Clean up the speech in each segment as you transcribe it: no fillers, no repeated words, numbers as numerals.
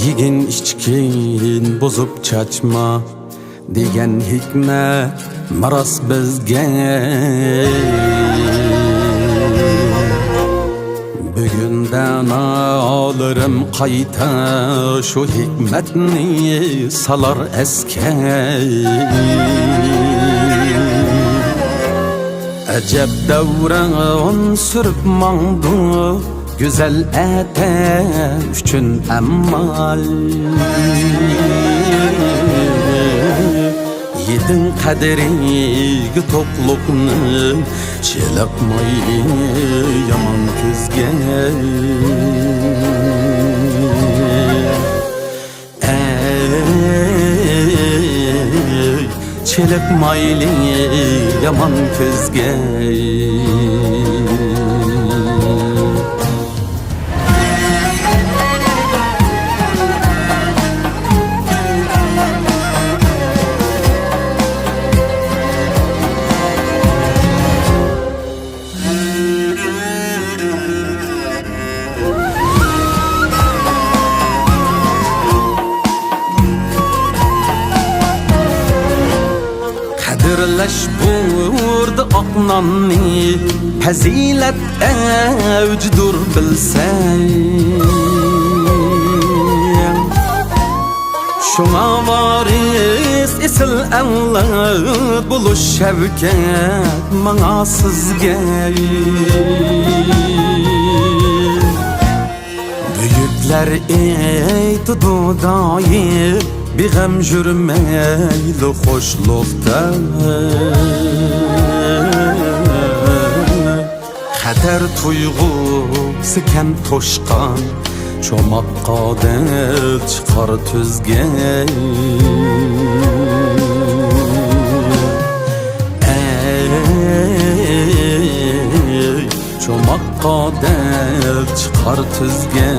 Yegin içkin bozup çaçma degan hikmet maras bizga. Bugundan alırım qayta şu hikmetni salar esке. Acep davran sürüp mağdu güzel ete üçün emmal. Yedin kaderi tokluknu çelakmay yaman közge. Çelakmayli yaman közge. Kadirleş burdu aknanni fazilet evcdur bilsen. Şuna varis isil evlat buluş şevket mana sizge. Büyükler eydi dudayı bir gam jürmeyli hoşlukta. Kader tuygusu kem toşkan çomak kader çıkar tüzge. Çomak kader çıkar tüzge.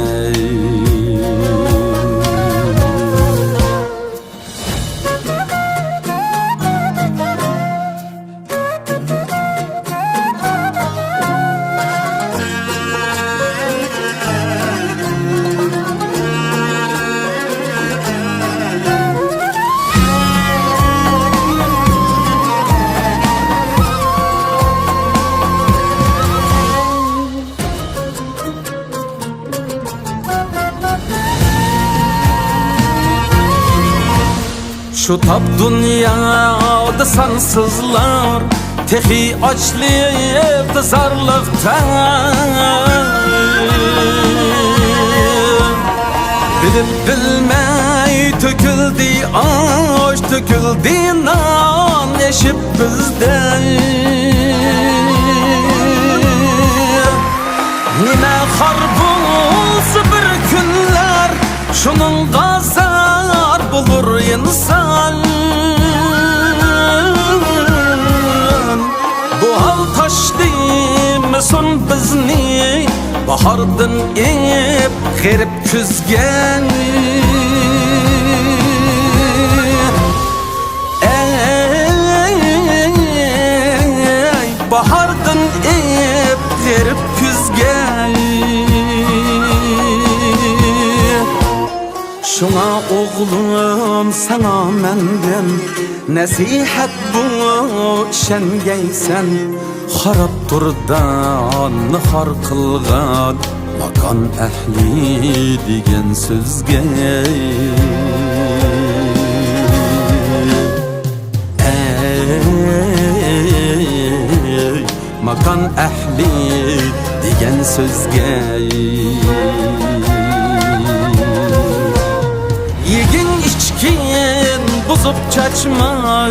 Şu tap dünyada sansızlar tehi açlık zarlıktan. Bilip bilmey töküldü aş töküldü nan eşip bizden. Nime harbulsa bir günler şunun gazar bulur insan. Bu hal taşdıymışın bizni bahardın ip gerip küzgen. Bahardın ip gerip küzgen. Şuna oğlum sana menden nasihat bu şengeysen. Harap turdan har kılgan makan ehli degen sözge. Makan ehli degen sözge. Yegin içkin bozup çaçma